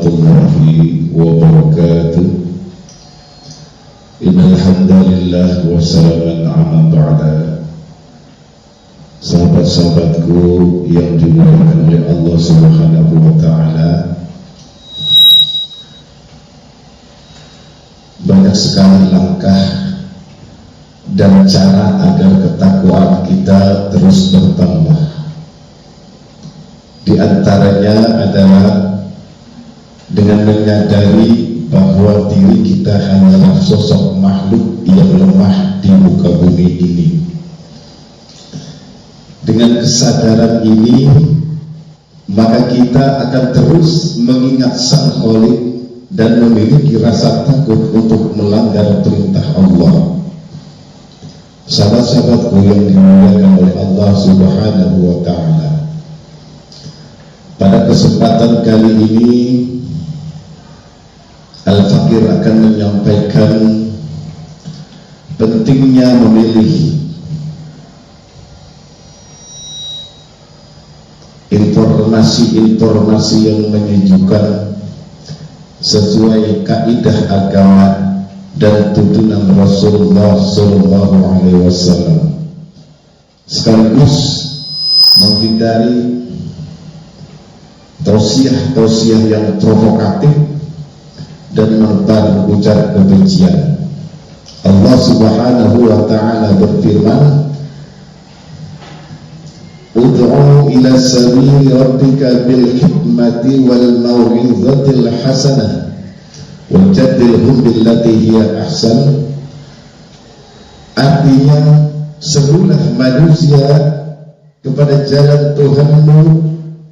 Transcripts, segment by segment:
warahmatullahi wabarakatuh. Innal hamdalillah wa salaman ala ba'da. Sahabat-sahabatku yang dimuliakan oleh Allah Subhanahu wa taala, banyak sekali langkah dan cara agar ketakwaan kita terus bertambah. Di antaranya adalah dengan menyadari bahwa diri kita hanyalah sosok makhluk yang lemah di muka bumi ini. Dengan kesadaran ini, maka kita akan terus mengingat Sang Khalik dan memiliki rasa takut untuk melanggar perintah Allah. Sahabat-sahabatku yang dimuliakan oleh Allah Subhanahu wa taala, pada kesempatan kali ini Al-Fakir akan menyampaikan pentingnya memilih informasi-informasi yang menyejukkan sesuai kaidah agama dan tuntunan Rasulullah SAW, sekaligus menghindari tausiah-tausiah yang provokatif dan menebar ujar kebencian. Allah Subhanahu wa taala berfirman, ud'u ila sabili rabbika bil hikmati wal mau'izatil hasanah wajadilhum billati hiya ahsan. Artinya, serulah manusia kepada jalan Tuhanmu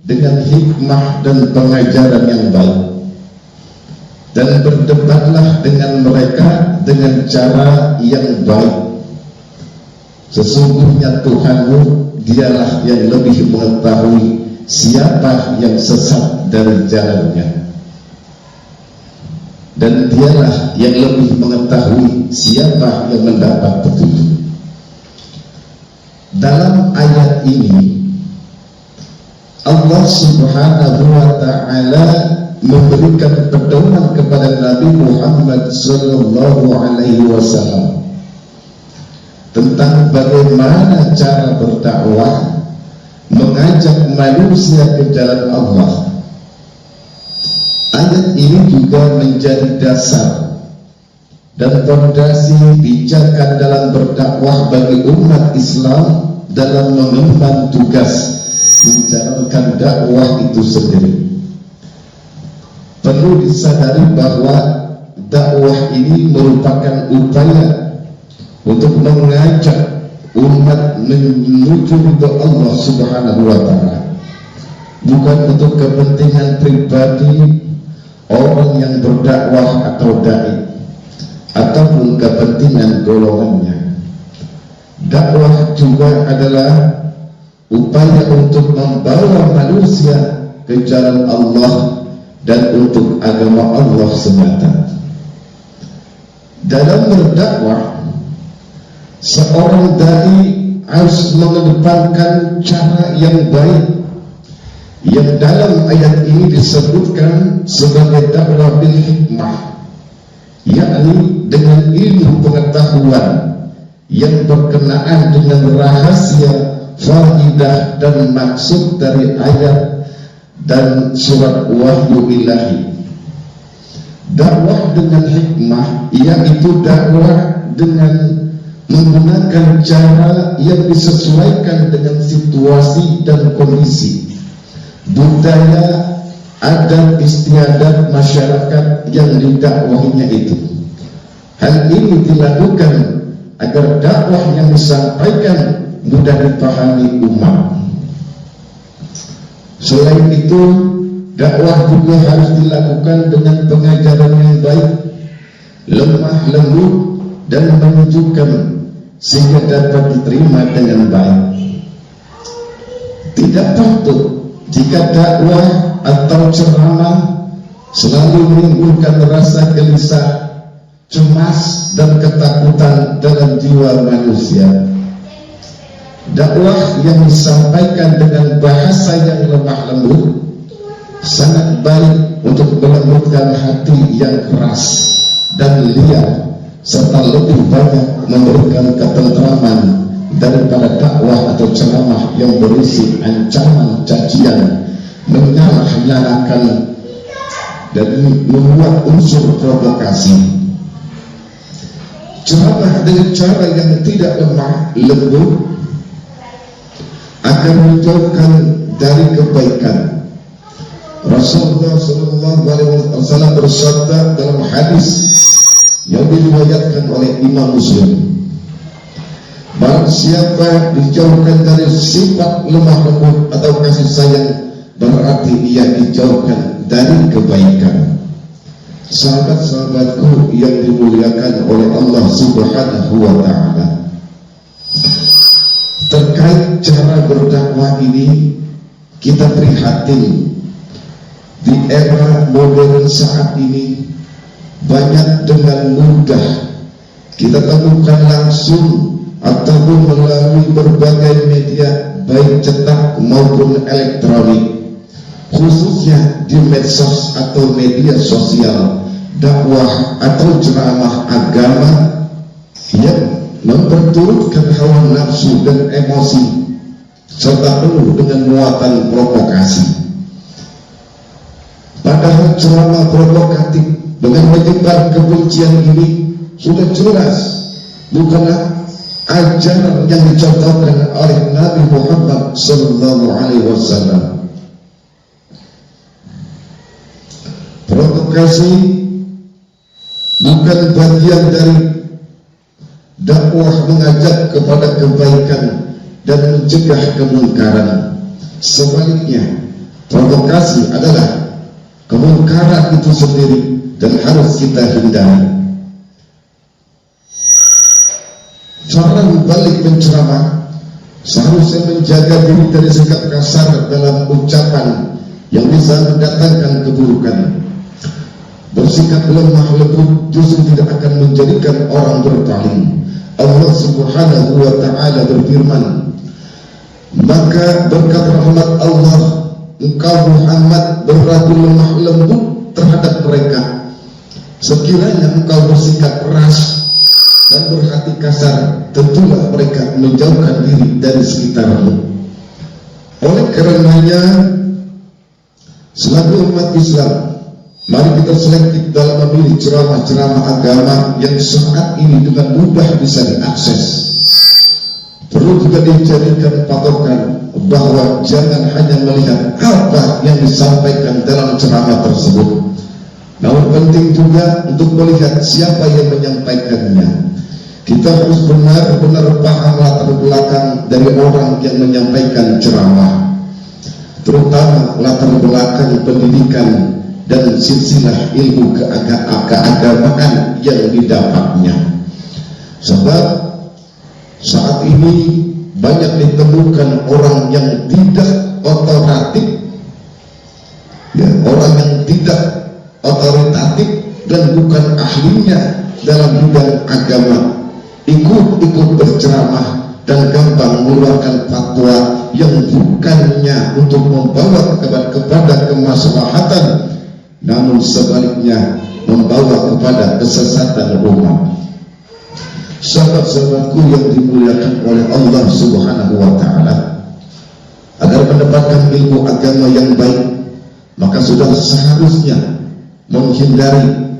dengan hikmah dan pengajaran yang baik, dan berdebatlah dengan mereka dengan cara yang baik. Sesungguhnya Tuhanmu, dialah yang lebih mengetahui siapa yang sesat dari jalannya, dan dialah yang lebih mengetahui siapa yang mendapat petunjuk. Dalam ayat ini Allah Subhanahu wa ta'ala memberikan pedoman kepada Nabi Muhammad sallallahu alaihi wasallam tentang bagaimana cara berdakwah, mengajak manusia ke jalan Allah. Ayat ini juga menjadi dasar dan fondasi pijakan dalam berdakwah bagi umat Islam dalam mengemban tugas menjalankan dakwah itu sendiri. Perlu disadari bahwa dakwah ini merupakan upaya untuk mengajak umat menuju ridha Allah Subhanahu wa taala, bukan untuk kepentingan pribadi orang yang berdakwah atau dai ataupun kepentingan golongannya. Dakwah juga adalah upaya untuk membawa manusia ke jalan Allah dan untuk agama Allah semata. Dalam berdakwah, seorang dai harus mengedepankan cara yang baik, yang dalam ayat ini disebutkan sebagai dakwah bil hikmah, yakni dengan ilmu pengetahuan yang berkenaan dengan rahasia, faidah dan maksud dari ayat dan surat wahyu ilahi. Dakwah dengan hikmah yaitu dakwah dengan menggunakan cara yang disesuaikan dengan situasi dan kondisi, budaya, adat istiadat masyarakat yang didakwahinya itu. Hal ini dilakukan agar dakwah yang disampaikan mudah dipahami umat. Selain itu, dakwah juga harus dilakukan dengan pengajaran yang baik, lemah lembut dan menunjukkan sehingga dapat diterima dengan baik. Tidak patut jika dakwah atau ceramah selalu menimbulkan rasa gelisah, cemas dan ketakutan dalam jiwa manusia. Dakwah yang disampaikan dengan bahasa yang lemah lembut, sangat baik untuk melembutkan hati yang keras dan liar, serta lebih banyak memberikan ketentraman daripada dakwah atau ceramah yang berisi ancaman, cacian, menyalah-nyalakan dan membuat unsur provokasi. Ceramah dengan cara yang tidak lemah lembut akan menjauhkan dari kebaikan. Rasulullah SAW bersabda dalam hadis yang diriwayatkan oleh Imam Muslim, barang siapa dijauhkan dari sifat lemah lembut atau kasih sayang, berarti ia dijauhkan dari kebaikan. Sahabat-sahabatku yang dimuliakan oleh Allah Subhanahu wa ta'ala, terkait cara berdakwah ini kita prihatin. Di era modern saat ini banyak dengan mudah kita temukan langsung ataupun melalui berbagai media baik cetak maupun elektronik, khususnya di medsos atau media sosial, dakwah atau ceramah agama yang memperturutkan hawa nafsu dan emosi serta penuh dengan muatan provokasi. Padahal ceramah provokatif dengan menyebar kebencian ini sudah jelas bukanlah ajaran yang dicontohkan oleh Nabi Muhammad SAW. Provokasi bukan bagian dari dakwah mengajak kepada kebaikan dan mencegah kemungkaran. Sebaliknya, provokasi adalah kemungkaran itu sendiri dan harus kita hindari. Saran balik penceramah seharusnya menjaga diri dari sikap kasar dalam ucapan yang bisa mendatangkan keburukan. Bersikap lemah lembut justru tidak akan menjadikan orang berpaling. Allah Subhanahu wa ta'ala berfirman, maka berkat rahmat Allah engkau Muhammad berlaku lemah lembut terhadap mereka. Sekiranya engkau bersikap keras dan berhati kasar, tentulah mereka menjauhkan diri dari sekitarmu. Oleh karenanya, selaku umat Islam, mari kita selektif dalam memilih ceramah-ceramah agama yang saat ini dengan mudah bisa diakses. Perlu juga dijadikan patokan bahwa jangan hanya melihat apa yang disampaikan dalam ceramah tersebut, namun penting juga untuk melihat siapa yang menyampaikannya. Kita harus benar-benar paham latar belakang dari orang yang menyampaikan ceramah, terutama latar belakang pendidikan dan silsilah ilmu keagamaan yang didapatnya. Sebab saat ini banyak ditemukan orang yang tidak otoratif, orang yang tidak otoritatif dan bukan ahlinya dalam bidang agama, ikut berceramah dan gampang mengeluarkan fatwa yang bukannya untuk membawa kepada kemaslahatan, namun sebaliknya membawa kepada kesesatan umat. Sahabat-sahabatku yang dimuliakan oleh Allah Subhanahu wa ta'ala, agar mendapatkan ilmu agama yang baik, maka sudah seharusnya menghindari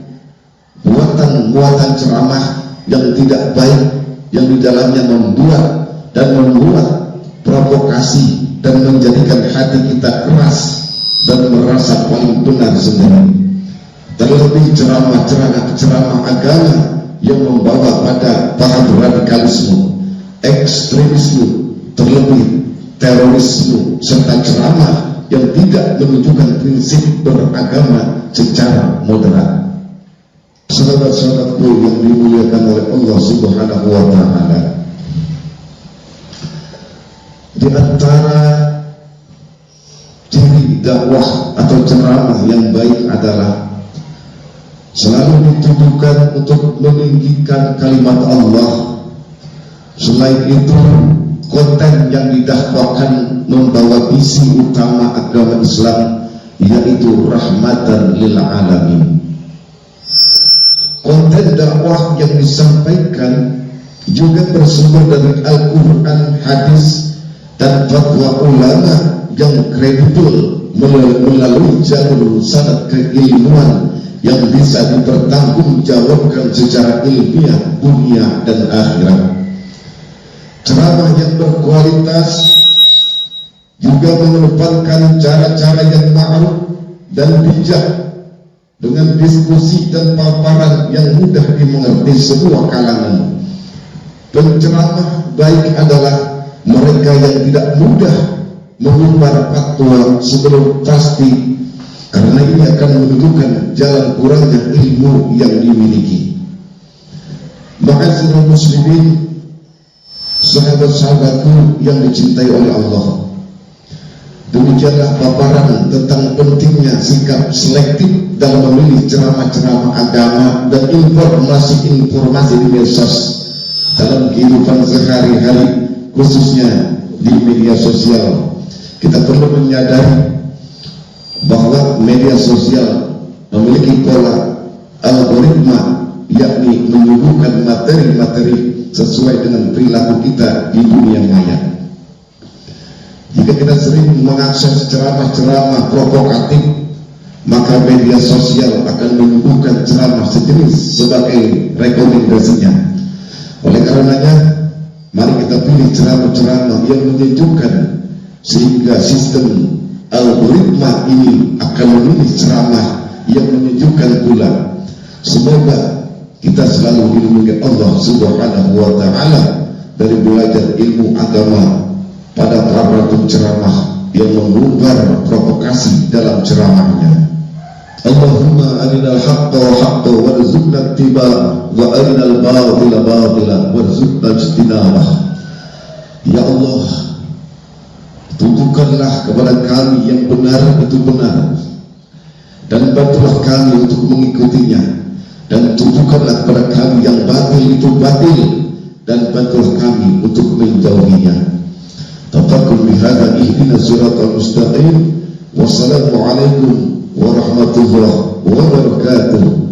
muatan ceramah yang tidak baik, yang di dalamnya membuat provokasi dan menjadikan hati kita keras dan merasa paling benar sendiri. Terlebih ceramah agama yang membawa pada paham radikalisme, ekstremisme, terlebih terorisme, serta ceramah yang tidak menunjukkan prinsip beragama secara moderat. Sahabat-sahabatku yang dimuliakan oleh Allah Subhanahu wa ta'ala, di antara ciri dakwah atau ceramah yang baik adalah selalu ditujukan untuk meninggikan kalimat Allah. Selain itu, konten yang didakwakan membawa visi utama agama Islam, yaitu rahmatan lil alamin. Konten dakwah yang disampaikan juga bersumber dari Al-Quran, hadis, dan fatwa ulama yang kredibel melalui jalur sanad keilmuan yang bisa dipertanggungjawabkan secara ilmiah dunia dan akhirat. Ceramah yang berkualitas juga mengedepankan cara-cara yang ma'ruf dan bijak dengan diskusi dan paparan yang mudah dimengerti semua kalangan. Penceramah baik adalah mereka yang tidak mudah mengumbar fatwa sebelum pasti, karena ini akan menunjukkan jalan kurangnya ilmu yang dimiliki. Ma'asyiral muslimin, sahabat-sahabatku yang dicintai oleh Allah, demikianlah paparan tentang pentingnya sikap selektif dalam memilih ceramah-ceramah agama dan informasi-informasi di medsos dalam kehidupan sehari-hari, khususnya di media sosial. Kita perlu menyadari bahwa media sosial memiliki pola algoritma, yakni menyuguhkan materi-materi sesuai dengan perilaku kita di dunia maya. Jika kita sering mengakses ceramah-ceramah provokatif, maka media sosial akan menyuguhkan ceramah sejenis sebagai rekomendasinya. Oleh karenanya, mari kita pilih ceramah-ceramah yang menyejukkan, sehingga sistem algoritma ini akan memilih ceramah yang menyejukkan pula. Semoga kita selalu dilindungi Allah Subhanahu wa Ta'ala dari belajar ilmu agama pada para penceramah yang mengumbar provokasi dalam ceramahnya. Allahumma arinal haqqa haqqa warzuqna ittiba'ah wa arinal batila batila warzuqna ijtinabah. Ya Allah, tunjukkanlah kepada kami yang benar itu benar, dan bantulah kami untuk mengikutinya, dan tunjukkanlah kepada kami yang batil itu batil, dan bantulah kami untuk menjauhinya. Tafakkur bihadza ihdinas siratal mustaqim. Wassalamualaikum warahmatullahi wabarakatuh.